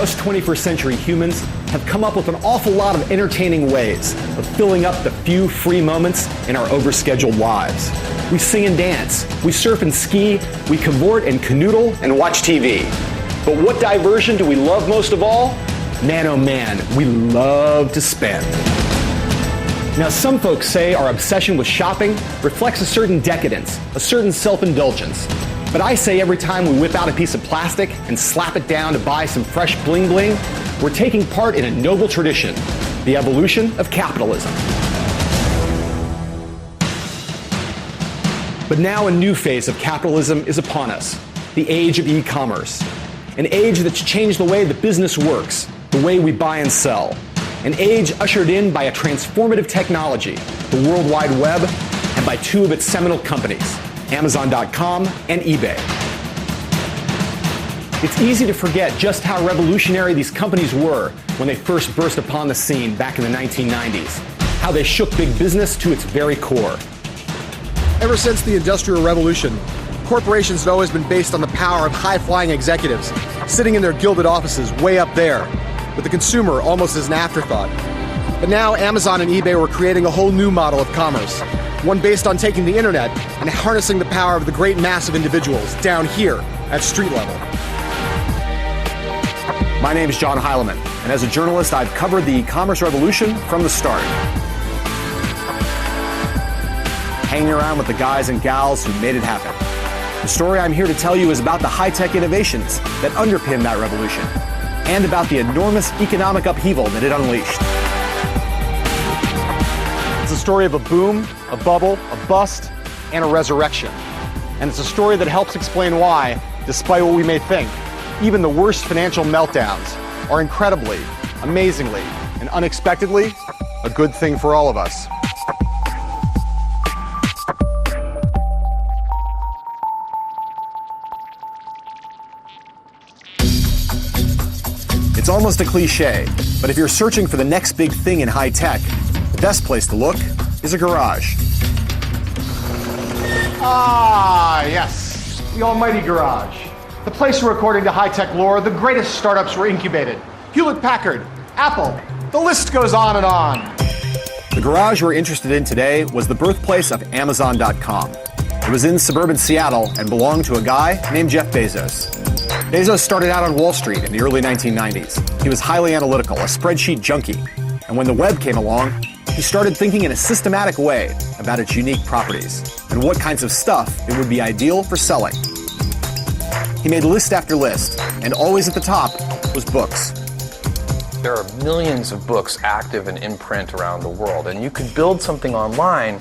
us 21st century humans have come up with an awful lot of entertaining ways of filling up the few free moments in our overscheduled lives. We sing and dance, we surf and ski, we cavort and canoodle and watch TV. But what diversion do we love most of all? Man, oh man, we love to spend. Now, some folks say our obsession with shopping reflects a certain decadence, a certain self-indulgence. But I say every time we whip out a piece of plastic and slap it down to buy some fresh bling bling, we're taking part in a noble tradition, the evolution of capitalism. But now a new phase of capitalism is upon us, the age of e-commerce. An age that's changed the way the business works, the way we buy and sell. An age ushered in by a transformative technology, the World Wide Web, and by two of its seminal companies, Amazon.com and eBay. It's easy to forget just how revolutionary these companies were when they first burst upon the scene back in the 1990s, how they shook big business to its very core. Ever since the Industrial Revolution, corporations have always been based on the power of high-flying executives sitting in their gilded offices way up there, with the consumer almost as an afterthought. But now Amazon and eBay were creating a whole new model of commerce, one based on taking the internet and harnessing the power of the great mass of individuals down here at street level. My name is John Heilemann, and as a journalist, I've covered the e-commerce revolution from the start. Hanging around with the guys and gals who made it happen. The story I'm here to tell you is about the high-tech innovations that underpin that revolution, and about the enormous economic upheaval that it unleashed. It's a story of a boom, a bubble, a bust, and a resurrection. And it's a story that helps explain why, despite what we may think, even the worst financial meltdowns are incredibly, amazingly, and unexpectedly a good thing for all of us. It's almost a cliche, but if you're searching for the next big thing in high tech, the best place to look is a garage. Ah, yes, the almighty garage. The place where, according to high-tech lore, the greatest startups were incubated. Hewlett-Packard, Apple, the list goes on and on. The garage we're interested in today was the birthplace of Amazon.com. It was in suburban Seattle and belonged to a guy named Jeff Bezos. Bezos started out on Wall Street in the early 1990s. He was highly analytical, a spreadsheet junkie. And when the web came along, he started thinking in a systematic way about its unique properties and what kinds of stuff it would be ideal for selling. He made list after list, and always at the top was books. There are millions of books active and in print around the world, and you could build something online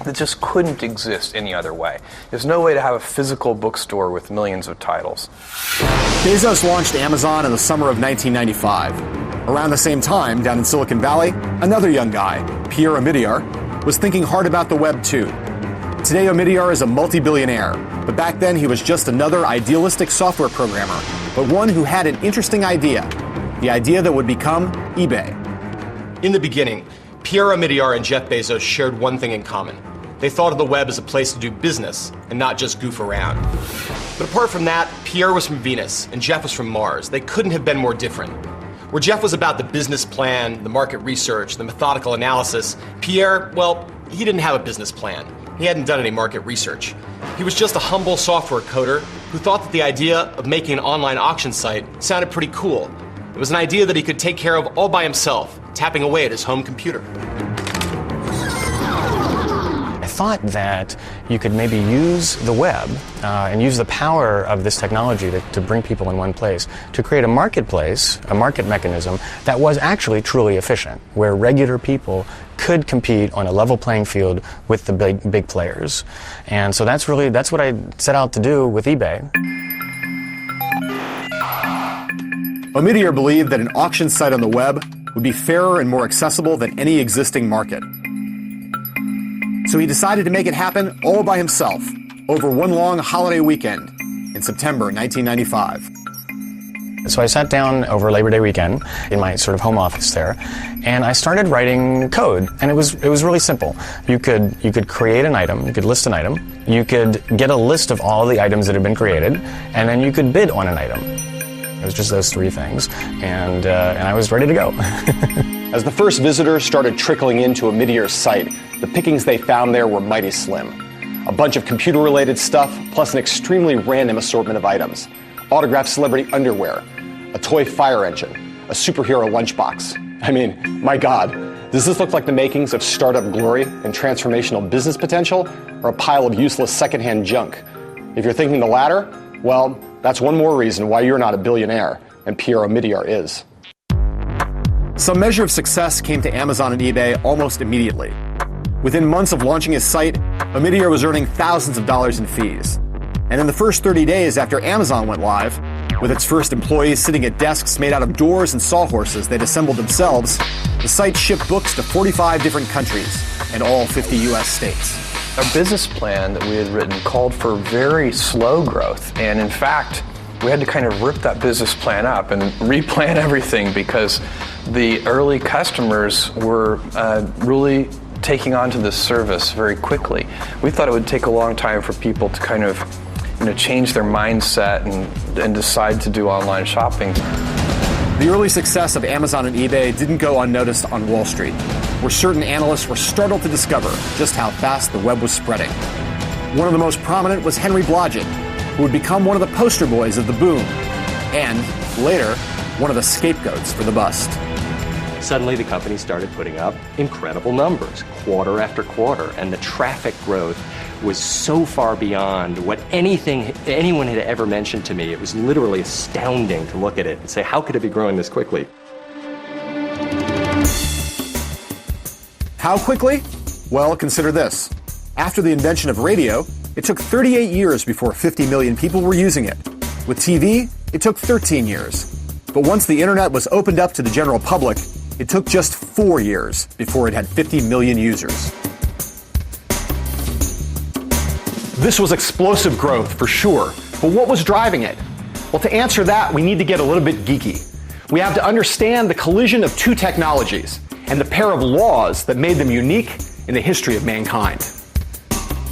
that just couldn't exist any other way. There's no way to have a physical bookstore with millions of titles. Bezos launched Amazon in the summer of 1995. Around the same time, down in Silicon Valley, another young guy, Pierre Omidyar, was thinking hard about the web too. Today, Omidyar is a multi-billionaire, but back then he was just another idealistic software programmer, but one who had an interesting idea, the idea that would become eBay. In the beginning, Pierre Omidyar and Jeff Bezos shared one thing in common. They thought of the web as a place to do business and not just goof around. But apart from that, Pierre was from Venus and Jeff was from Mars. They couldn't have been more different. Where Jeff was about the business plan, the market research, the methodical analysis, Pierre, well, he didn't have a business plan. He hadn't done any market research. He was just a humble software coder who thought that the idea of making an online auction site sounded pretty cool. It was an idea that he could take care of all by himself, tapping away at his home computer. I thought that you could maybe use the web and use the power of this technology to bring people in one place, to create a marketplace, a market mechanism that was actually truly efficient, where regular people could compete on a level playing field with the big players. And so that's what I set out to do with eBay. Omidyar believed that an auction site on the web would be fairer and more accessible than any existing market. So he decided to make it happen all by himself over one long holiday weekend in September 1995. So I sat down over Labor Day weekend in my sort of home office there, and I started writing code. And it was really simple. You could create an item, you could list an item, you could get a list of all the items that had been created, and then you could bid on an item. It was just those three things, and I was ready to go. As the first visitors started trickling into a Meteor's site, the pickings they found there were mighty slim. A bunch of computer-related stuff, plus an extremely random assortment of items. Autographed celebrity underwear, a toy fire engine, a superhero lunchbox. I mean, my God, does this look like the makings of startup glory and transformational business potential, or a pile of useless secondhand junk? If you're thinking the latter, well, that's one more reason why you're not a billionaire, and Pierre Omidyar is. Some measure of success came to Amazon and eBay almost immediately. Within months of launching his site, Omidyar was earning thousands of dollars in fees. And in the first 30 days after Amazon went live, with its first employees sitting at desks made out of doors and sawhorses they'd assembled themselves, the site shipped books to 45 different countries and all 50 US states. Our business plan that we had written called for very slow growth, and in fact, we had to kind of rip that business plan up and replan everything because the early customers were really taking on to this service very quickly. We thought it would take a long time for people to kind of change their mindset and decide to do online shopping. The early success of Amazon and eBay didn't go unnoticed on Wall Street, where certain analysts were startled to discover just how fast the web was spreading. One of the most prominent was Henry Blodgett, who would become one of the poster boys of the boom, and, later, one of the scapegoats for the bust. Suddenly the company started putting up incredible numbers, quarter after quarter, and the traffic growth was so far beyond what anyone had ever mentioned to me. It was literally astounding to look at it and say, how could it be growing this quickly? How quickly? Well, consider this. After the invention of radio, it took 38 years before 50 million people were using it. With TV, it took 13 years. But once the internet was opened up to the general public, it took just 4 years before it had 50 million users. This was explosive growth, for sure. But what was driving it? Well, to answer that, we need to get a little bit geeky. We have to understand the collision of two technologies and the pair of laws that made them unique in the history of mankind.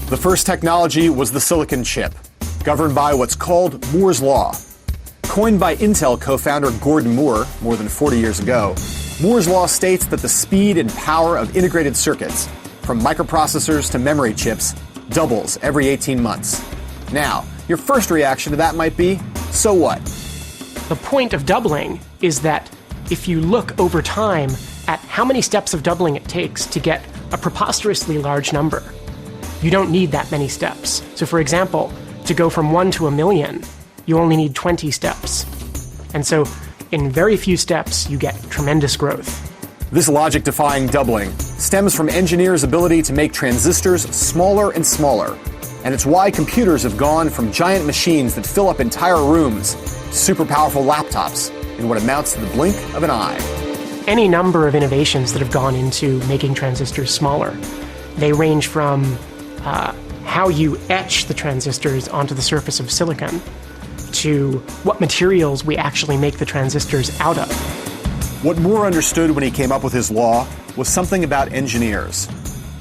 The first technology was the silicon chip, governed by what's called Moore's Law. Coined by Intel co-founder Gordon Moore more than 40 years ago, Moore's Law states that the speed and power of integrated circuits, from microprocessors to memory chips, doubles every 18 months. Now, your first reaction to that might be, so what? The point of doubling is that if you look over time at how many steps of doubling it takes to get a preposterously large number, you don't need that many steps. So for example, to go from 1 to 1,000,000, you only need 20 steps. And so in very few steps, you get tremendous growth. This logic-defying doubling stems from engineers' ability to make transistors smaller and smaller. And it's why computers have gone from giant machines that fill up entire rooms to super powerful laptops in what amounts to the blink of an eye. Any number of innovations that have gone into making transistors smaller. They range from how you etch the transistors onto the surface of silicon to what materials we actually make the transistors out of. What Moore understood when he came up with his law was something about engineers.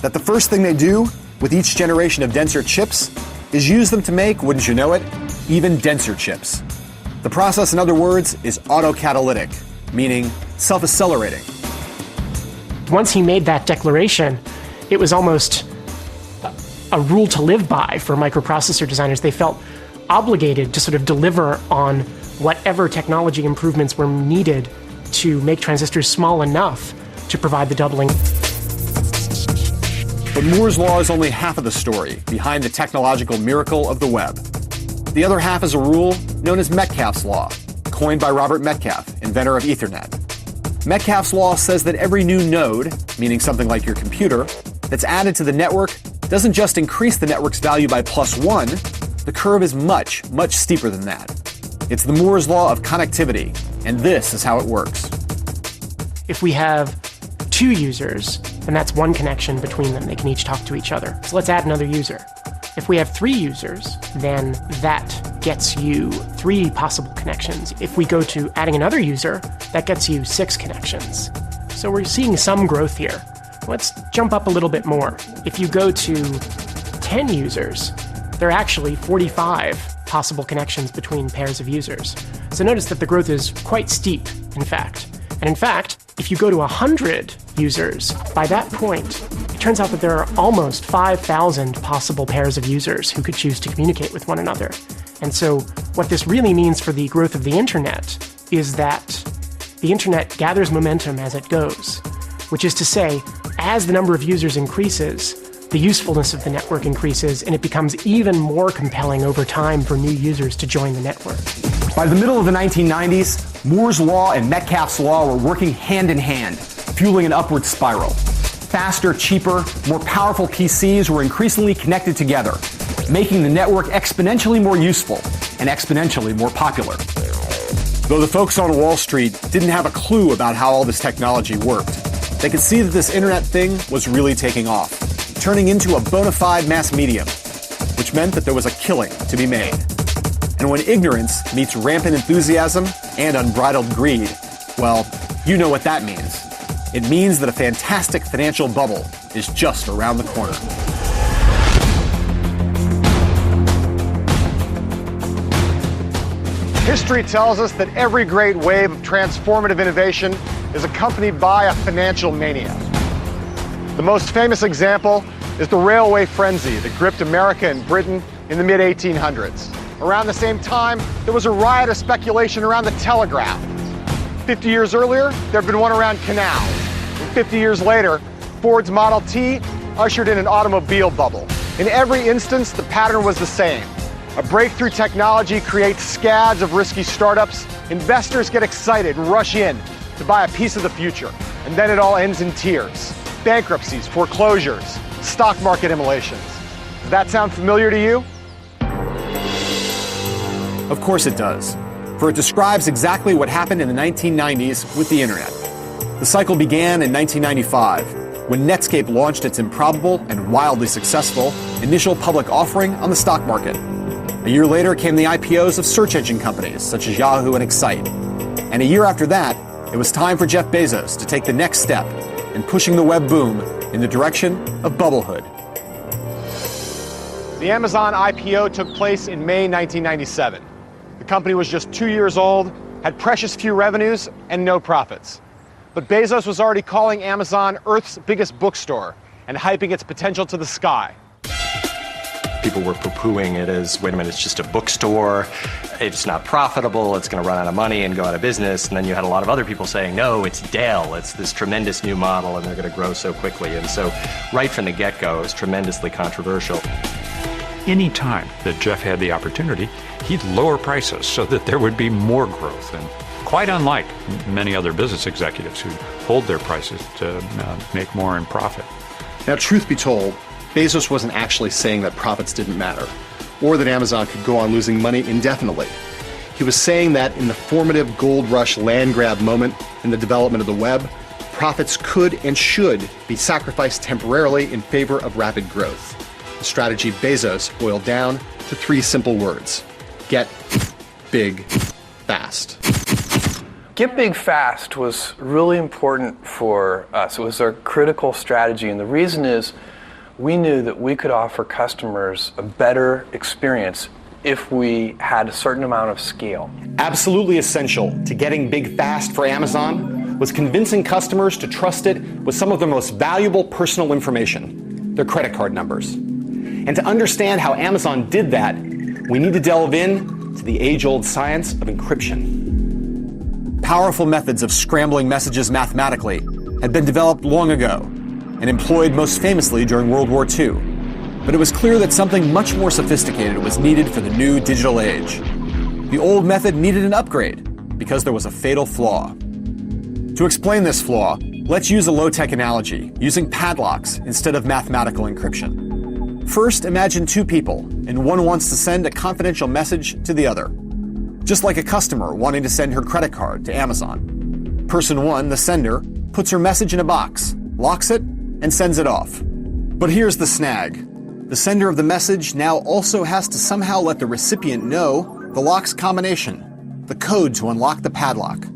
That the first thing they do with each generation of denser chips is use them to make, wouldn't you know it, even denser chips. The process, in other words, is autocatalytic, meaning self-accelerating. Once he made that declaration, it was almost a rule to live by for microprocessor designers. They felt obligated to sort of deliver on whatever technology improvements were needed to make transistors small enough to provide the doubling. But Moore's Law is only half of the story behind the technological miracle of the web. The other half is a rule known as Metcalfe's Law, coined by Robert Metcalfe, inventor of Ethernet. Metcalfe's Law says that every new node, meaning something like your computer, that's added to the network doesn't just increase the network's value by +1, the curve is much, much steeper than that. It's the Moore's Law of connectivity, and this is how it works. If we have 2 users, then that's one connection between them. They can each talk to each other. So let's add another user. If we have 3 users, then that gets you 3 possible connections. If we go to adding another user, that gets you 6 connections. So we're seeing some growth here. Let's jump up a little bit more. If you go to 10 users, there are actually 45 possible connections between pairs of users. So notice that the growth is quite steep, in fact. And in fact, if you go to 100 users, by that point, it turns out that there are almost 5,000 possible pairs of users who could choose to communicate with one another. And so what this really means for the growth of the internet is that the internet gathers momentum as it goes, which is to say, as the number of users increases, the usefulness of the network increases, and it becomes even more compelling over time for new users to join the network. By the middle of the 1990s, Moore's Law and Metcalfe's Law were working hand in hand, fueling an upward spiral. Faster, cheaper, more powerful PCs were increasingly connected together, making the network exponentially more useful and exponentially more popular. Though the folks on Wall Street didn't have a clue about how all this technology worked, they could see that this internet thing was really taking off, turning into a bona fide mass medium, which meant that there was a killing to be made. And when ignorance meets rampant enthusiasm and unbridled greed, well, you know what that means. It means that a fantastic financial bubble is just around the corner. History tells us that every great wave of transformative innovation is accompanied by a financial mania. The most famous example is the railway frenzy that gripped America and Britain in the mid-1800s. Around the same time, there was a riot of speculation around the telegraph. 50 years earlier, there had been one around canals. And 50 years later, Ford's Model T ushered in an automobile bubble. In every instance, the pattern was the same. A breakthrough technology creates scads of risky startups. Investors get excited and rush in to buy a piece of the future. And then it all ends in tears. Bankruptcies, foreclosures, stock market immolations. Does that sound familiar to you? Of course it does, for it describes exactly what happened in the 1990s with the internet. The cycle began in 1995, when Netscape launched its improbable and wildly successful initial public offering on the stock market. A year later came the IPOs of search engine companies such as Yahoo and Excite. And a year after that, it was time for Jeff Bezos to take the next step in pushing the web boom in the direction of bubblehood. The Amazon IPO took place in May 1997. The company was just 2 years old, had precious few revenues, and no profits. But Bezos was already calling Amazon Earth's biggest bookstore and hyping its potential to the sky. People were poo-pooing it as, wait a minute, it's just a bookstore, it's not profitable, it's going to run out of money and go out of business. And then you had a lot of other people saying, no, it's Dell, it's this tremendous new model and they're going to grow so quickly. And so right from the get-go, it was tremendously controversial. Any time that Jeff had the opportunity, he'd lower prices so that there would be more growth. And quite unlike many other business executives who hold their prices to make more in profit. Now, truth be told, Bezos wasn't actually saying that profits didn't matter, or that Amazon could go on losing money indefinitely. He was saying that in the formative gold rush land grab moment in the development of the web, profits could and should be sacrificed temporarily in favor of rapid growth. The strategy Bezos boiled down to 3 simple words: get big fast. Get big fast was really important for us. It was our critical strategy, and the reason is we knew that we could offer customers a better experience if we had a certain amount of scale. Absolutely essential to getting big fast for Amazon was convincing customers to trust it with some of their most valuable personal information, their credit card numbers. And to understand how Amazon did that, we need to delve in to the age-old science of encryption. Powerful methods of scrambling messages mathematically had been developed long ago and employed most famously during World War II. But it was clear that something much more sophisticated was needed for the new digital age. The old method needed an upgrade because there was a fatal flaw. To explain this flaw, let's use a low-tech analogy, using padlocks instead of mathematical encryption. First, imagine 2 people, and one wants to send a confidential message to the other. Just like a customer wanting to send her credit card to Amazon. Person 1, the sender, puts her message in a box, locks it, and sends it off. But here's the snag. The sender of the message now also has to somehow let the recipient know the lock's combination, the code to unlock the padlock.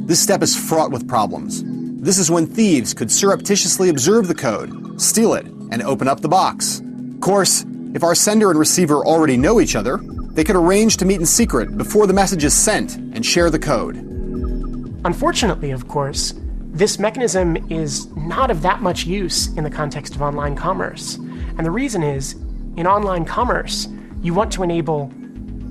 This step is fraught with problems. This is when thieves could surreptitiously observe the code, steal it, and open up the box. Of course, if our sender and receiver already know each other, they could arrange to meet in secret before the message is sent and share the code. Unfortunately, of course, this mechanism is not of that much use in the context of online commerce. And the reason is, in online commerce, you want to enable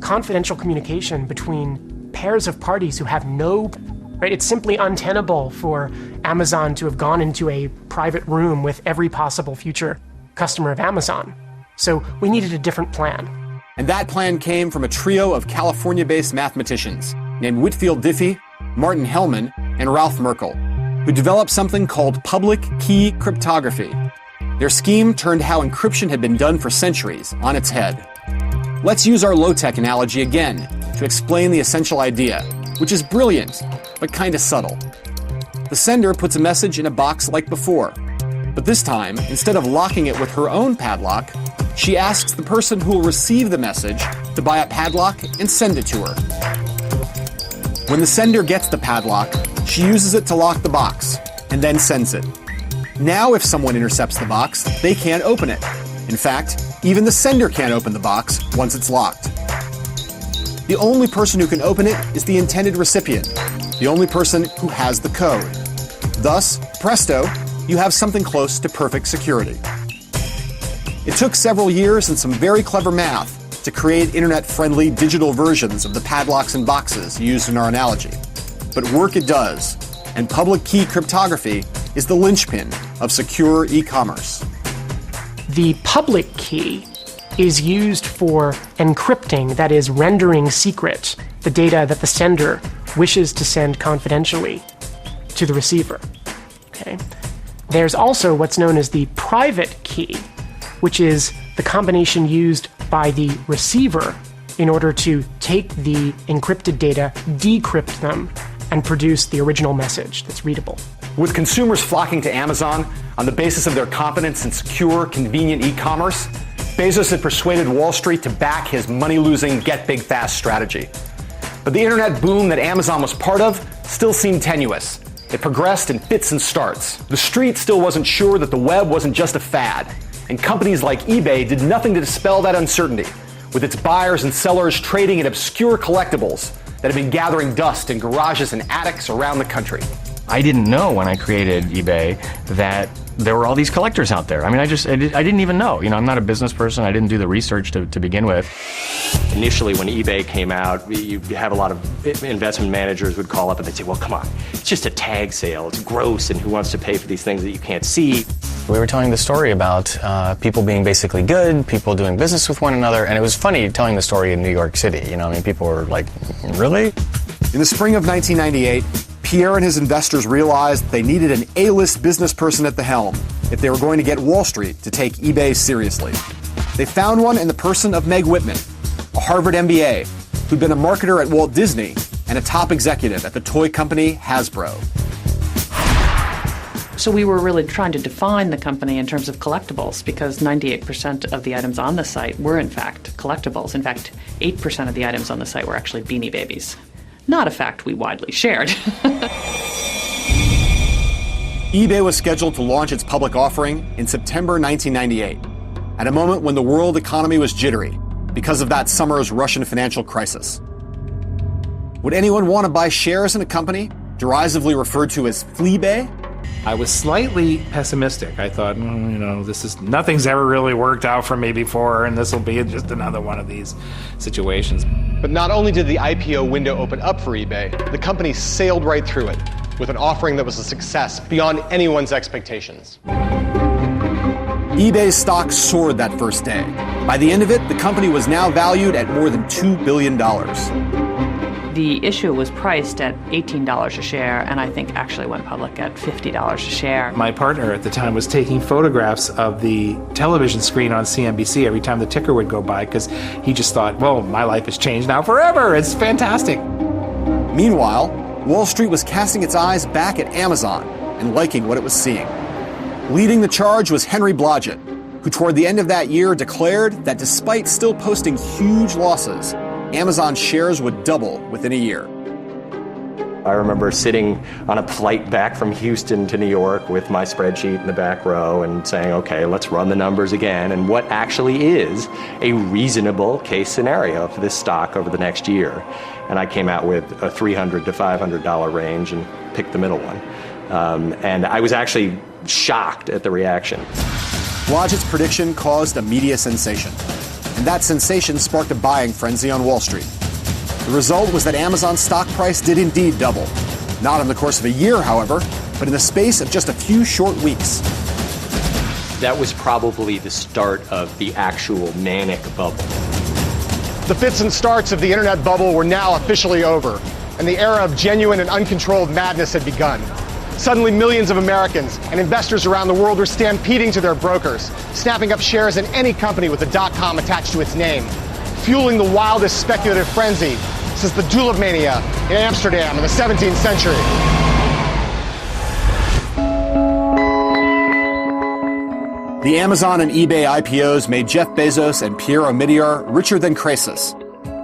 confidential communication between pairs of parties who have right? It's simply untenable for Amazon to have gone into a private room with every possible future customer of Amazon. So we needed a different plan. And that plan came from a trio of California-based mathematicians named Whitfield Diffie, Martin Hellman, and Ralph Merkle, who developed something called public key cryptography. Their scheme turned how encryption had been done for centuries on its head. Let's use our low-tech analogy again to explain the essential idea, which is brilliant, but kinda subtle. The sender puts a message in a box like before, but this time, instead of locking it with her own padlock, she asks the person who will receive the message to buy a padlock and send it to her. When the sender gets the padlock, she uses it to lock the box, and then sends it. Now if someone intercepts the box, they can't open it. In fact, even the sender can't open the box once it's locked. The only person who can open it is the intended recipient, the only person who has the code. Thus, presto, you have something close to perfect security. It took several years and some very clever math to create internet-friendly digital versions of the padlocks and boxes used in our analogy. But work it does, and public key cryptography is the linchpin of secure e-commerce. The public key is used for encrypting, that is, rendering secret the data that the sender wishes to send confidentially to the receiver. Okay. There's also what's known as the private key, which is the combination used by the receiver in order to take the encrypted data, decrypt them, and produce the original message that's readable. With consumers flocking to Amazon on the basis of their confidence in secure, convenient e-commerce, Bezos had persuaded Wall Street to back his money-losing, get-big-fast strategy. But the internet boom that Amazon was part of still seemed tenuous. It progressed in fits and starts. The street still wasn't sure that the web wasn't just a fad, and companies like eBay did nothing to dispel that uncertainty, with its buyers and sellers trading in obscure collectibles that had been gathering dust in garages and attics around the country. I didn't know when I created eBay that there were all these collectors out there. I mean, I didn't even know. You know, I'm not a business person. I didn't do the research to begin with. Initially, when eBay came out, you have a lot of investment managers would call up and they'd say, well, come on, it's just a tag sale. It's gross, and who wants to pay for these things that you can't see? We were telling the story about people being basically good, people doing business with one another, and it was funny telling the story in New York City. You know, I mean, people were like, really? In the spring of 1998, Pierre and his investors realized they needed an A-list business person at the helm if they were going to get Wall Street to take eBay seriously. They found one in the person of Meg Whitman, a Harvard MBA who'd been a marketer at Walt Disney and a top executive at the toy company Hasbro. So we were really trying to define the company in terms of collectibles, because 98% of the items on the site were in fact collectibles. In fact, 8% of the items on the site were actually Beanie Babies. Not a fact we widely shared. eBay was scheduled to launch its public offering in September 1998, at a moment when the world economy was jittery because of that summer's Russian financial crisis. Would anyone want to buy shares in a company derisively referred to as Fleabay? I was slightly pessimistic. I thought, nothing's ever really worked out for me before, and this will be just another one of these situations. But not only did the IPO window open up for eBay, the company sailed right through it with an offering that was a success beyond anyone's expectations. eBay's stock soared that first day. By the end of it, the company was now valued at more than $2 billion. The issue was priced at $18 a share, and I think actually went public at $50 a share. My partner at the time was taking photographs of the television screen on CNBC every time the ticker would go by, because he just thought, well, my life has changed now forever. It's fantastic. Meanwhile, Wall Street was casting its eyes back at Amazon and liking what it was seeing. Leading the charge was Henry Blodgett, who toward the end of that year declared that despite still posting huge losses, Amazon shares would double within a year. I remember sitting on a flight back from Houston to New York with my spreadsheet in the back row and saying, okay, let's run the numbers again, and what actually is a reasonable case scenario for this stock over the next year. And I came out with a $300 to $500 range and picked the middle one. And I was actually shocked at the reaction. Blodgett's prediction caused a media sensation, and that sensation sparked a buying frenzy on Wall Street. The result was that Amazon's stock price did indeed double. Not in the course of a year, however, but in the space of just a few short weeks. That was probably the start of the actual manic bubble. The fits and starts of the internet bubble were now officially over, and the era of genuine and uncontrolled madness had begun. Suddenly, millions of Americans and investors around the world were stampeding to their brokers, snapping up shares in any company with a .com attached to its name, fueling the wildest speculative frenzy since the tulip mania in Amsterdam in the 17th century. The Amazon and eBay IPOs made Jeff Bezos and Pierre Omidyar richer than Croesus,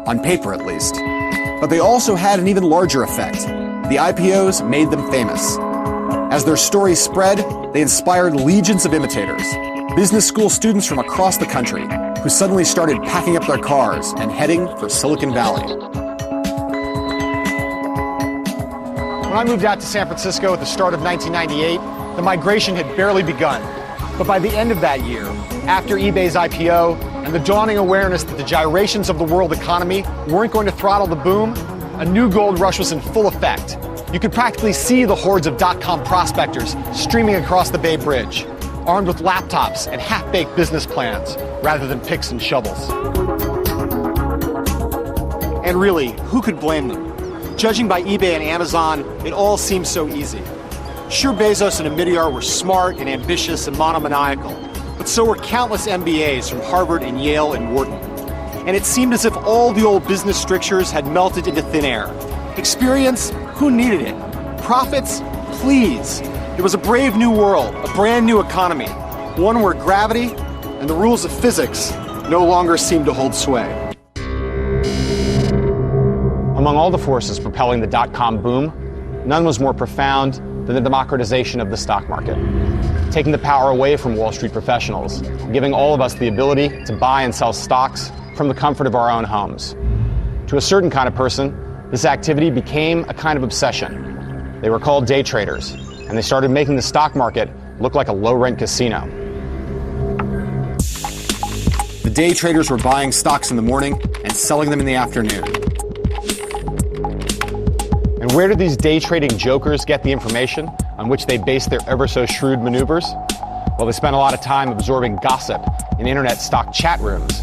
on paper at least. But they also had an even larger effect. The IPOs made them famous. As their stories spread, they inspired legions of imitators, business school students from across the country, who suddenly started packing up their cars and heading for Silicon Valley. When I moved out to San Francisco at the start of 1998, the migration had barely begun. But by the end of that year, after eBay's IPO and the dawning awareness that the gyrations of the world economy weren't going to throttle the boom, a new gold rush was in full effect. You could practically see the hordes of .com prospectors streaming across the Bay Bridge, armed with laptops and half-baked business plans, rather than picks and shovels. And really, who could blame them? Judging by eBay and Amazon, it all seemed so easy. Sure, Bezos and Omidyar were smart and ambitious and monomaniacal, but so were countless MBAs from Harvard and Yale and Wharton. And it seemed as if all the old business strictures had melted into thin air. Experience? Who needed it? Profits? Please. It was a brave new world, a brand new economy, one where gravity and the rules of physics no longer seemed to hold sway. Among all the forces propelling the .com boom, none was more profound than the democratization of the stock market, taking the power away from Wall Street professionals, giving all of us the ability to buy and sell stocks from the comfort of our own homes. To a certain kind of person, this activity became a kind of obsession. They were called day traders, and they started making the stock market look like a low-rent casino. The day traders were buying stocks in the morning and selling them in the afternoon. And where did these day trading jokers get the information on which they based their ever-so-shrewd maneuvers? Well, they spent a lot of time absorbing gossip in internet stock chat rooms.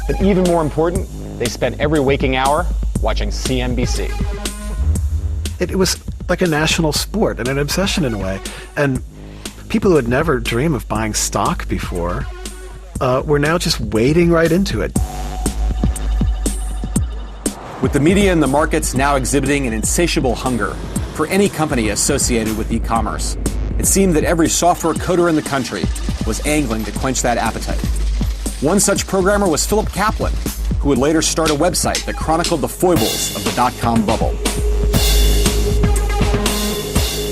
But even more important, they spent every waking hour watching CNBC. It was like a national sport and an obsession in a way. And people who had never dreamed of buying stock before were now just wading right into it. With the media and the markets now exhibiting an insatiable hunger for any company associated with e-commerce, it seemed that every software coder in the country was angling to quench that appetite. One such programmer was Philip Kaplan, who would later start a website that chronicled the foibles of the .com bubble.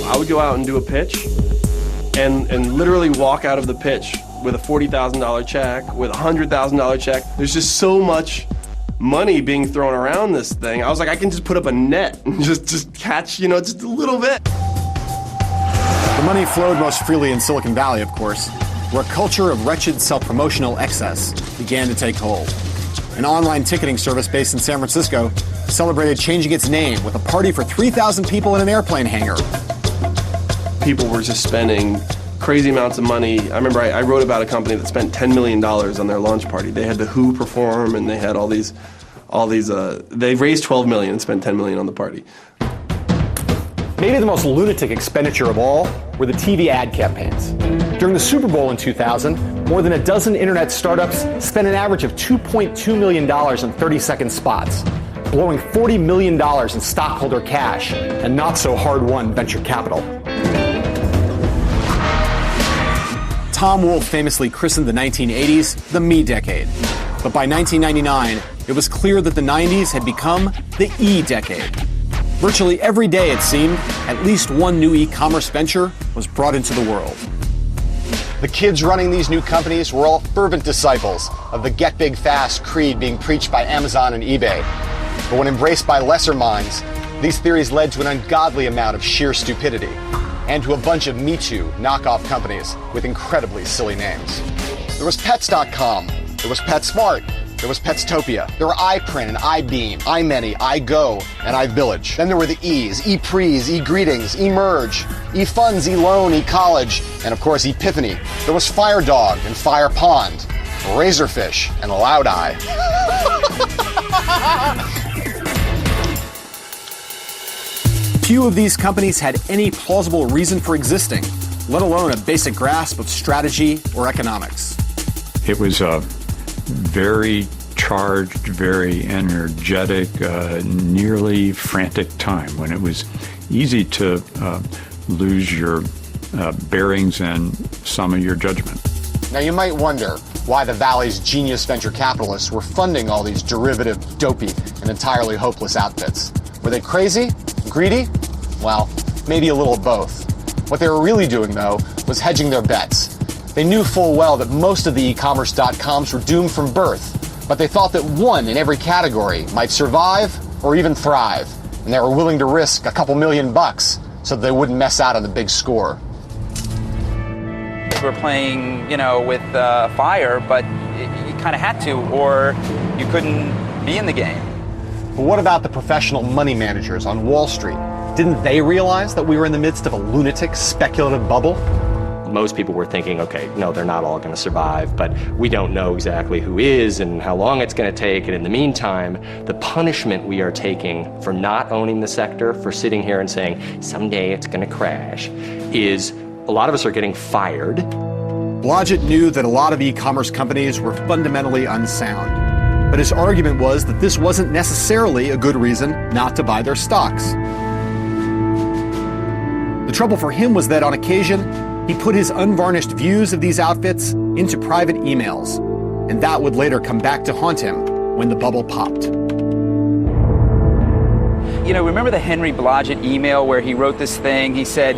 I would go out and do a pitch and literally walk out of the pitch with a $40,000 check, with a $100,000 check. There's just so much money being thrown around this thing. I was like, I can just put up a net and just catch, just a little bit. The money flowed most freely in Silicon Valley, of course, where a culture of wretched self-promotional excess began to take hold. An online ticketing service based in San Francisco celebrated changing its name with a party for 3,000 people in an airplane hangar. People were just spending crazy amounts of money. I remember I wrote about a company that spent $10 million on their launch party. They had The Who perform, and they had all these. They raised $12 million and spent $10 million on the party. Maybe the most lunatic expenditure of all were the TV ad campaigns. During the Super Bowl in 2000, more than a dozen internet startups spent an average of $2.2 million in 30-second spots, blowing $40 million in stockholder cash and not so hard-won venture capital. Tom Wolfe famously christened the 1980s the Me Decade. But by 1999, it was clear that the 90s had become the E Decade. Virtually every day, it seemed, at least one new e-commerce venture was brought into the world. The kids running these new companies were all fervent disciples of the get big fast creed being preached by Amazon and eBay. But when embraced by lesser minds, these theories led to an ungodly amount of sheer stupidity and to a bunch of Me Too knockoff companies with incredibly silly names. There was Pets.com, there was PetSmart, there was Petstopia, there were iPrint and iBeam, iMany, iGo, and iVillage. Then there were the E's, ePrees, eGreetings, eMerge, eFunds, eLoan, eCollege, and of course Epiphany. There was FireDog and FirePond, Razorfish and Loudeye. Few of these companies had any plausible reason for existing, let alone a basic grasp of strategy or economics. It was a very charged, very energetic, nearly frantic time when it was easy to lose your bearings and some of your judgment. Now you might wonder why the Valley's genius venture capitalists were funding all these derivative, dopey, and entirely hopeless outfits. Were they crazy? Greedy? Well, maybe a little of both. What they were really doing, though, was hedging their bets. They knew full well that most of the e-commerce.coms were doomed from birth, but they thought that one in every category might survive or even thrive, and they were willing to risk a couple $1,000,000 so that they wouldn't mess out on the big score. We're playing, with fire, but you kind of had to, or you couldn't be in the game. But what about the professional money managers on Wall Street? Didn't they realize that we were in the midst of a lunatic, speculative bubble? Most people were thinking, okay, no, they're not all going to survive, but we don't know exactly who is and how long it's going to take. And in the meantime, the punishment we are taking for not owning the sector, for sitting here and saying, someday it's going to crash, is a lot of us are getting fired. Blodgett knew that a lot of e-commerce companies were fundamentally unsound, but his argument was that this wasn't necessarily a good reason not to buy their stocks. The trouble for him was that on occasion, he put his unvarnished views of these outfits into private emails, and that would later come back to haunt him when the bubble popped. Remember the Henry Blodgett email where he wrote this thing? He said,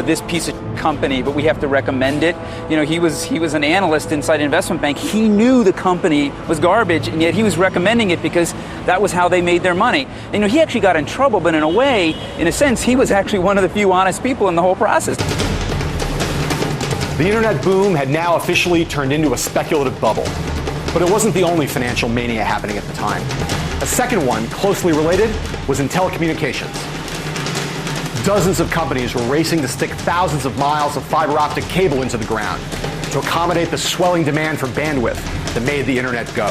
this piece of company, but we have to recommend it. He was an analyst inside an investment bank. He knew the company was garbage, and yet he was recommending it because that was how they made their money. And, he actually got in trouble, but in a way, in a sense, he was actually one of the few honest people in the whole process. The internet boom had now officially turned into a speculative bubble. But it wasn't the only financial mania happening at the time. A second one, closely related, was in telecommunications. Dozens of companies were racing to stick thousands of miles of fiber optic cable into the ground to accommodate the swelling demand for bandwidth that made the internet go.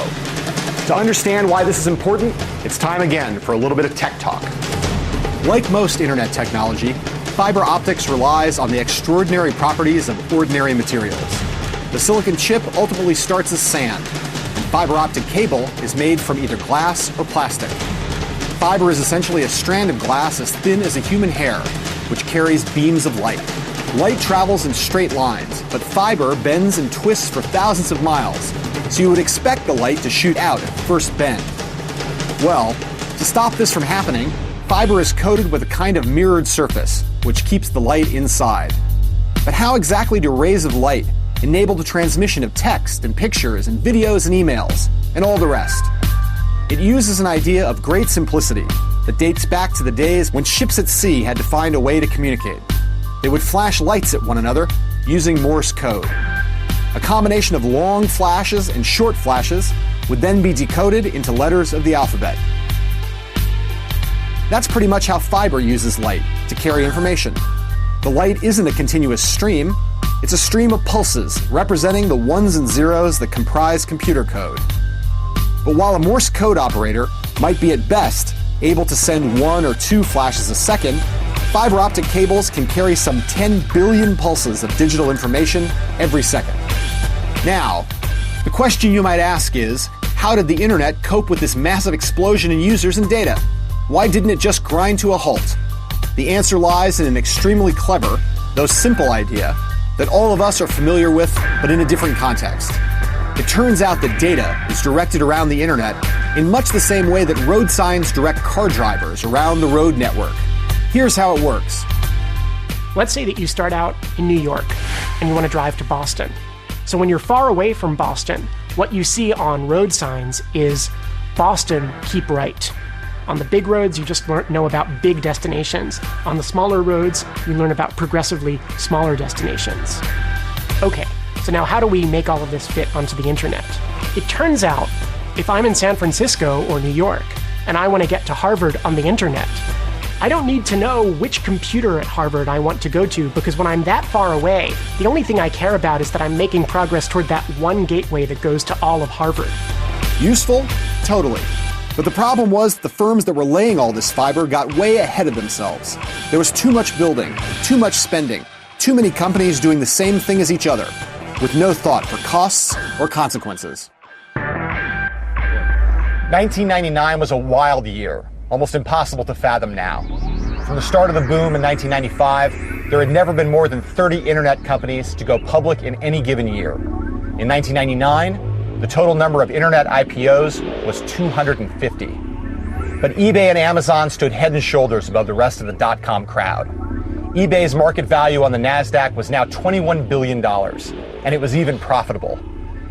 To understand why this is important, it's time again for a little bit of tech talk. Like most internet technology, fiber optics relies on the extraordinary properties of ordinary materials. The silicon chip ultimately starts as sand, and fiber optic cable is made from either glass or plastic. Fiber is essentially a strand of glass as thin as a human hair, which carries beams of light. Light travels in straight lines, but fiber bends and twists for thousands of miles, so you would expect the light to shoot out at first bend. Well, to stop this from happening, fiber is coated with a kind of mirrored surface, which keeps the light inside. But how exactly do rays of light enable the transmission of text and pictures and videos and emails, and all the rest? It uses an idea of great simplicity that dates back to the days when ships at sea had to find a way to communicate. They would flash lights at one another using Morse code. A combination of long flashes and short flashes would then be decoded into letters of the alphabet. That's pretty much how fiber uses light to carry information. The light isn't a continuous stream, it's a stream of pulses representing the ones and zeros that comprise computer code. But while a Morse code operator might be at best able to send 1 or 2 flashes a second, fiber optic cables can carry some 10 billion pulses of digital information every second. Now, the question you might ask is, how did the internet cope with this massive explosion in users and data? Why didn't it just grind to a halt? The answer lies in an extremely clever, though simple idea that all of us are familiar with, but in a different context. It turns out that data is directed around the internet in much the same way that road signs direct car drivers around the road network. Here's how it works. Let's say that you start out in New York and you want to drive to Boston. So when you're far away from Boston, what you see on road signs is Boston, keep right. On the big roads, you just know about big destinations. On the smaller roads, you learn about progressively smaller destinations. Okay, so now how do we make all of this fit onto the internet? It turns out, if I'm in San Francisco or New York, and I want to get to Harvard on the internet, I don't need to know which computer at Harvard I want to go to, because when I'm that far away, the only thing I care about is that I'm making progress toward that one gateway that goes to all of Harvard. Useful? Totally. But the problem was the firms that were laying all this fiber got way ahead of themselves. There was too much building, too much spending, too many companies doing the same thing as each other, with no thought for costs or consequences. 1999 was a wild year, almost impossible to fathom now. From the start of the boom in 1995, there had never been more than 30 internet companies to go public in any given year. In 1999, the total number of internet IPOs was 250. But eBay and Amazon stood head and shoulders above the rest of the dot-com crowd. eBay's market value on the NASDAQ was now $21 billion, and it was even profitable.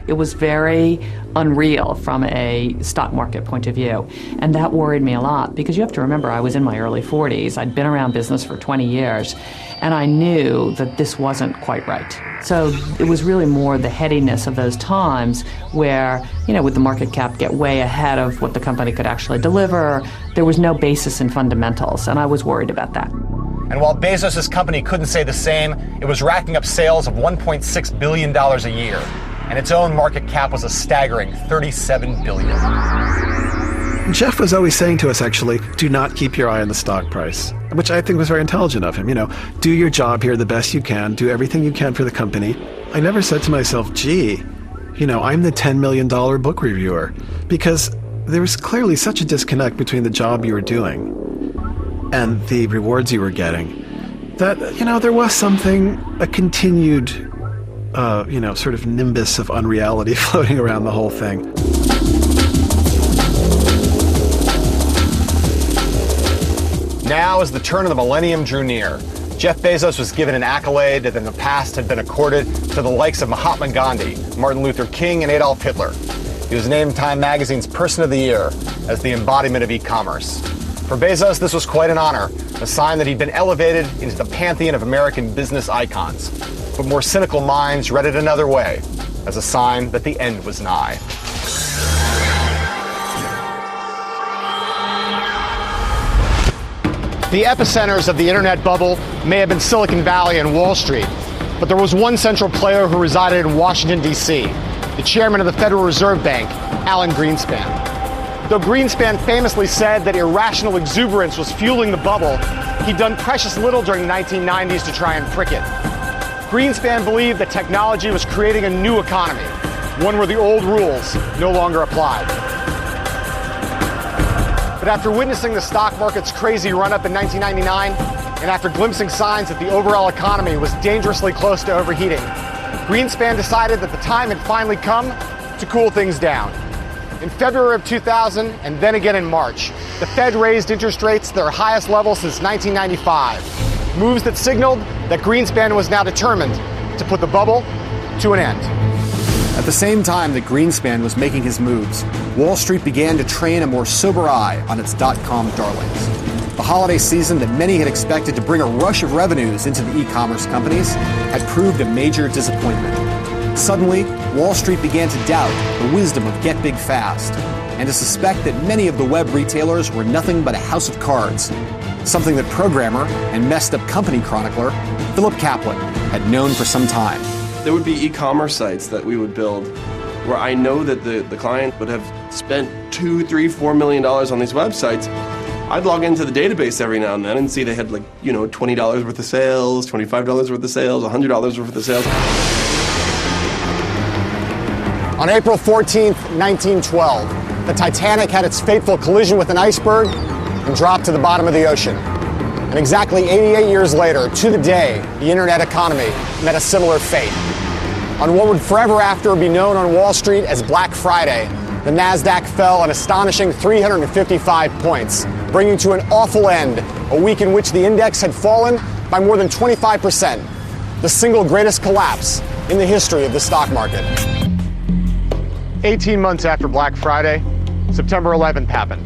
It was very unreal from a stock market point of view. And that worried me a lot because you have to remember I was in my early 40s. I'd been around business for 20 years and I knew that this wasn't quite right. So it was really more the headiness of those times where, would the market cap get way ahead of what the company could actually deliver? There was no basis in fundamentals, and I was worried about that. And while Bezos' company couldn't say the same, it was racking up sales of $1.6 billion a year. And its own market cap was a staggering $37 billion. Jeff was always saying to us, actually, do not keep your eye on the stock price, which I think was very intelligent of him. Do your job here the best you can, do everything you can for the company. I never said to myself, gee, I'm the $10 million book reviewer, because there was clearly such a disconnect between the job you were doing and the rewards you were getting that, there was a continued sort of nimbus of unreality floating around the whole thing. Now, as the turn of the millennium drew near, Jeff Bezos was given an accolade that in the past had been accorded to the likes of Mahatma Gandhi, Martin Luther King, and Adolf Hitler. He was named Time Magazine's Person of the Year as the embodiment of e-commerce. For Bezos, this was quite an honor, a sign that he'd been elevated into the pantheon of American business icons. But more cynical minds read it another way, as a sign that the end was nigh. The epicenters of the internet bubble may have been Silicon Valley and Wall Street, but there was one central player who resided in Washington, D.C., the chairman of the Federal Reserve Bank, Alan Greenspan. Though Greenspan famously said that irrational exuberance was fueling the bubble, he'd done precious little during the 1990s to try and prick it. Greenspan believed that technology was creating a new economy, one where the old rules no longer applied. But after witnessing the stock market's crazy run-up in 1999, and after glimpsing signs that the overall economy was dangerously close to overheating, Greenspan decided that the time had finally come to cool things down. In February of 2000, and then again in March, the Fed raised interest rates to their highest level since 1995. Moves that signaled that Greenspan was now determined to put the bubble to an end. At the same time that Greenspan was making his moves, Wall Street began to train a more sober eye on its dot-com darlings. The holiday season that many had expected to bring a rush of revenues into the e-commerce companies had proved a major disappointment. Suddenly, Wall Street began to doubt the wisdom of get big fast, and to suspect that many of the web retailers were nothing but a house of cards, something that programmer and messed-up company chronicler Philip Kaplan had known for some time. There would be e-commerce sites that we would build where I know that the client would have spent $2, $3, $4 million on these websites. I'd log into the database every now and then and see they had $20 worth of sales, $25 worth of sales, $100 worth of sales. On April 14th, 1912, the Titanic had its fateful collision with an iceberg and dropped to the bottom of the ocean. And exactly 88 years later, to the day, the internet economy met a similar fate. On what would forever after be known on Wall Street as Black Friday, the NASDAQ fell an astonishing 355 points, bringing to an awful end a week in which the index had fallen by more than 25%, the single greatest collapse in the history of the stock market. 18 months after Black Friday, September 11th happened,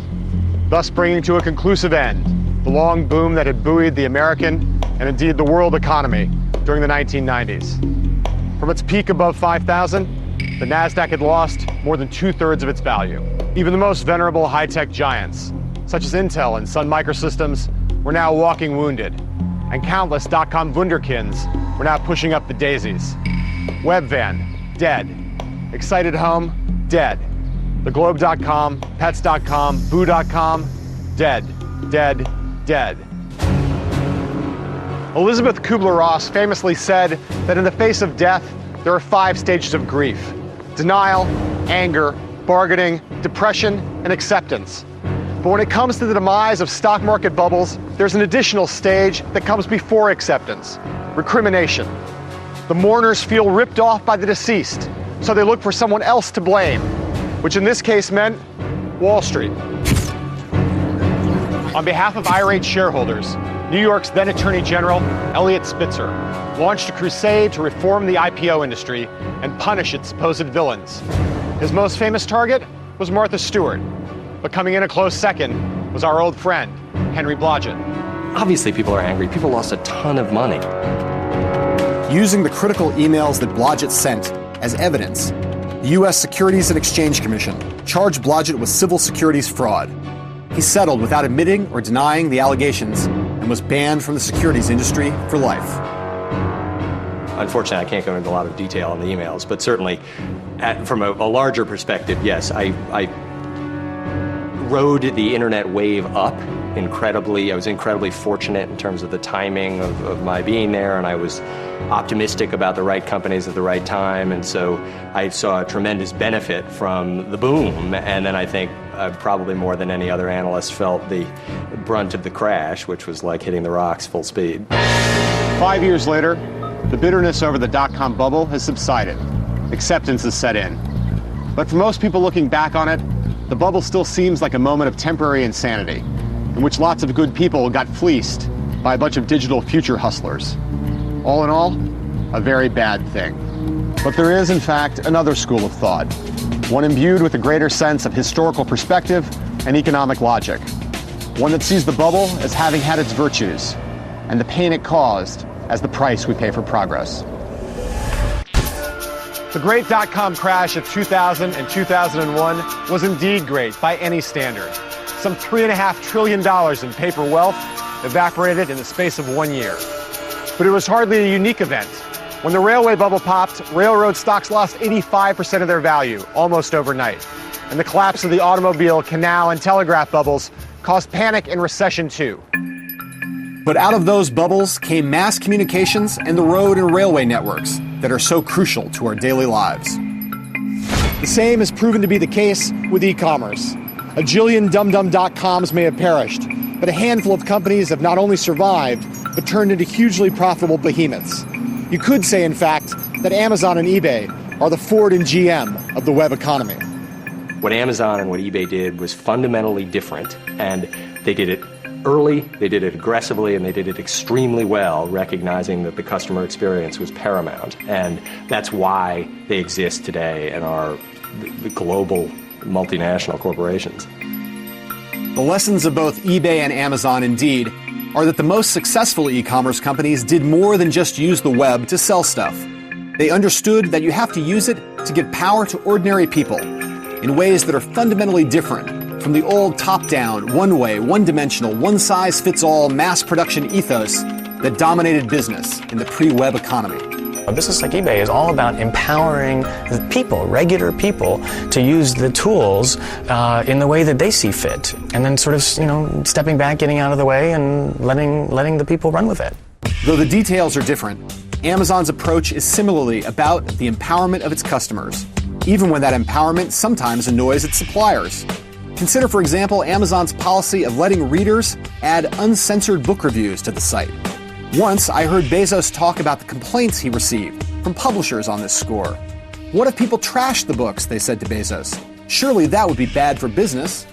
thus bringing to a conclusive end the long boom that had buoyed the American and indeed the world economy during the 1990s. From its peak above 5,000, the NASDAQ had lost more than 2/3 of its value. Even the most venerable high-tech giants, such as Intel and Sun Microsystems, were now walking wounded, and countless dot-com wunderkinds were now pushing up the daisies. Webvan, dead. Excited Home, dead. TheGlobe.com, Pets.com, Boo.com, dead, dead, dead. Elizabeth Kubler-Ross famously said that in the face of death, there are 5 stages of grief: denial, anger, bargaining, depression, and acceptance. But when it comes to the demise of stock market bubbles, there's an additional stage that comes before acceptance: recrimination. The mourners feel ripped off by the deceased, so they look for someone else to blame, which in this case meant Wall Street. On behalf of irate shareholders, New York's then Attorney General, Eliot Spitzer, launched a crusade to reform the IPO industry and punish its supposed villains. His most famous target was Martha Stewart, but coming in a close second was our old friend, Henry Blodgett. Obviously, people are angry. People lost a ton of money. Using the critical emails that Blodgett sent as evidence, the U.S. Securities and Exchange Commission charged Blodgett with civil securities fraud. He settled without admitting or denying the allegations and was banned from the securities industry for life. Unfortunately, I can't go into a lot of detail on the emails, but certainly from a larger perspective, yes, I rode the internet wave up incredibly. I was incredibly fortunate in terms of the timing of my being there, and I was optimistic about the right companies at the right time, and so I saw a tremendous benefit from the boom, and then I think probably more than any other analyst felt the brunt of the crash, which was like hitting the rocks full speed. 5 years later, the bitterness over the dot-com bubble has subsided. Acceptance has set in. But for most people looking back on it, the bubble still seems like a moment of temporary insanity, in which lots of good people got fleeced by a bunch of digital future hustlers. All in all, a very bad thing. But there is, in fact, another school of thought, one imbued with a greater sense of historical perspective and economic logic, one that sees the bubble as having had its virtues, and the pain it caused as the price we pay for progress. The great dot-com crash of 2000 and 2001 was indeed great by any standard. Some $3.5 trillion in paper wealth evaporated in the space of 1 year. But it was hardly a unique event. When the railway bubble popped, railroad stocks lost 85% of their value almost overnight. And the collapse of the automobile, canal, and telegraph bubbles caused panic and recession too. But out of those bubbles came mass communications and the road and railway networks that are so crucial to our daily lives. The same has proven to be the case with e-commerce. A jillion dum-dum.coms may have perished, but a handful of companies have not only survived, but turned into hugely profitable behemoths. You could say, in fact, that Amazon and eBay are the Ford and GM of the web economy. What Amazon and what eBay did was fundamentally different, and they did it early, they did it aggressively, and they did it extremely well, recognizing that the customer experience was paramount. And that's why they exist today and are the global multinational corporations. The lessons of both eBay and Amazon, indeed, are that the most successful e-commerce companies did more than just use the web to sell stuff. They understood that you have to use it to give power to ordinary people in ways that are fundamentally different from the old top-down, one-way, one-dimensional, one-size-fits-all mass production ethos that dominated business in the pre-web economy. A business like eBay is all about empowering the people, regular people, to use the tools in the way that they see fit, and then sort of, stepping back, getting out of the way, and letting the people run with it. Though the details are different, Amazon's approach is similarly about the empowerment of its customers, even when that empowerment sometimes annoys its suppliers. Consider, for example, Amazon's policy of letting readers add uncensored book reviews to the site. Once, I heard Bezos talk about the complaints he received from publishers on this score. What if people trashed the books, they said to Bezos. Surely that would be bad for business.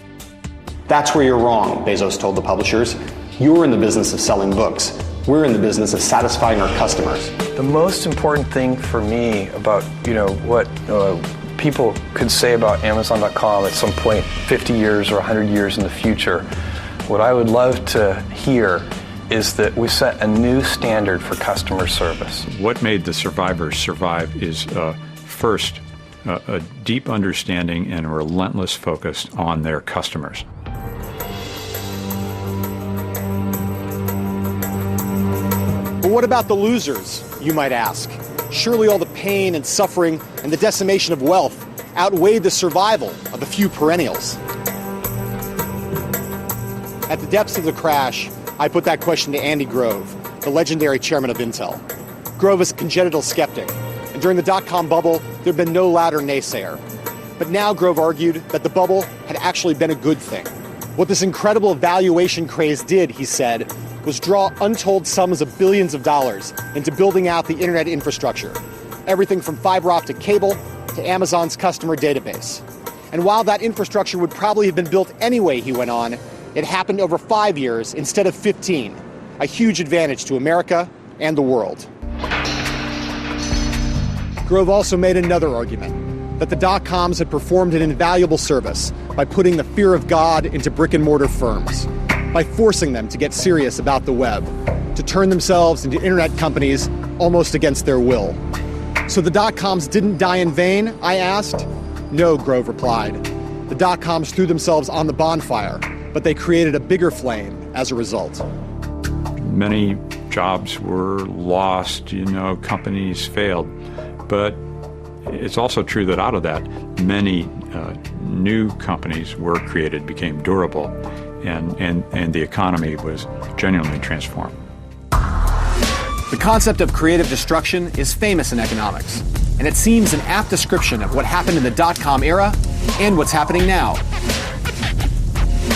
That's where you're wrong, Bezos told the publishers. You're in the business of selling books. We're in the business of satisfying our customers. The most important thing for me about, what people could say about Amazon.com at some point 50 years or 100 years in the future, what I would love to hear is that we set a new standard for customer service. What made the survivors survive is first, a deep understanding and a relentless focus on their customers. But what about the losers, you might ask? Surely all the pain and suffering and the decimation of wealth outweighed the survival of the few perennials. At the depths of the crash, I put that question to Andy Grove, the legendary chairman of Intel. Grove is a congenital skeptic, and during the dot-com bubble, there'd been no louder naysayer. But now Grove argued that the bubble had actually been a good thing. What this incredible valuation craze did, he said, was draw untold sums of billions of dollars into building out the internet infrastructure, everything from fiber optic cable to Amazon's customer database. And while that infrastructure would probably have been built anyway, he went on, it happened over 5 years instead of 15, a huge advantage to America and the world. Grove also made another argument, that the dot-coms had performed an invaluable service by putting the fear of God into brick-and-mortar firms, by forcing them to get serious about the web, to turn themselves into internet companies almost against their will. So the dot-coms didn't die in vain, I asked? No, Grove replied. The dot-coms threw themselves on the bonfire, but they created a bigger flame as a result. Many jobs were lost, companies failed. But it's also true that out of that, many new companies were created, became durable, and the economy was genuinely transformed. The concept of creative destruction is famous in economics, and it seems an apt description of what happened in the dot-com era and what's happening now.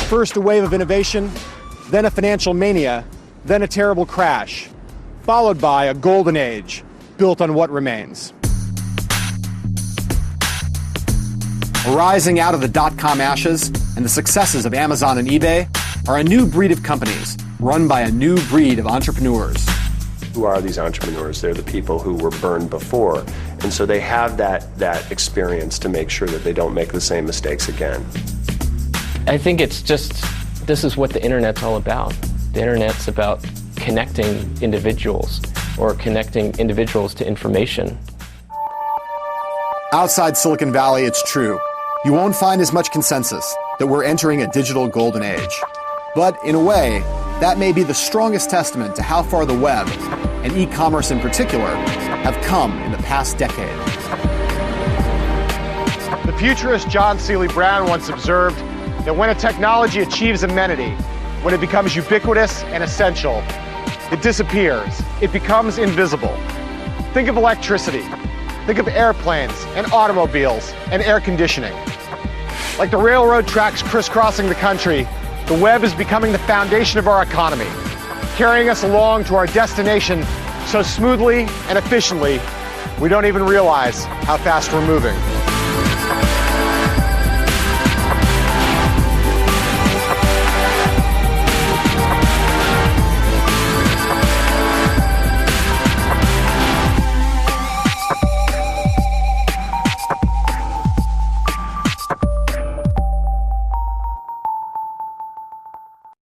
First a wave of innovation, then a financial mania, then a terrible crash, followed by a golden age built on what remains. Arising out of the dot-com ashes and the successes of Amazon and eBay are a new breed of companies run by a new breed of entrepreneurs. Who are these entrepreneurs? They're the people who were burned before, and so they have that experience to make sure that they don't make the same mistakes again. I think it's just, this is what the internet's all about. The internet's about connecting individuals, or connecting individuals to information. Outside Silicon Valley, it's true. You won't find as much consensus that we're entering a digital golden age. But in a way, that may be the strongest testament to how far the web, and e-commerce in particular, have come in the past decade. The futurist John Seely Brown once observed that when a technology achieves amenity, when it becomes ubiquitous and essential, it disappears. It becomes invisible. Think of electricity. Think of airplanes and automobiles and air conditioning. Like the railroad tracks crisscrossing the country, the web is becoming the foundation of our economy, carrying us along to our destination so smoothly and efficiently, we don't even realize how fast we're moving.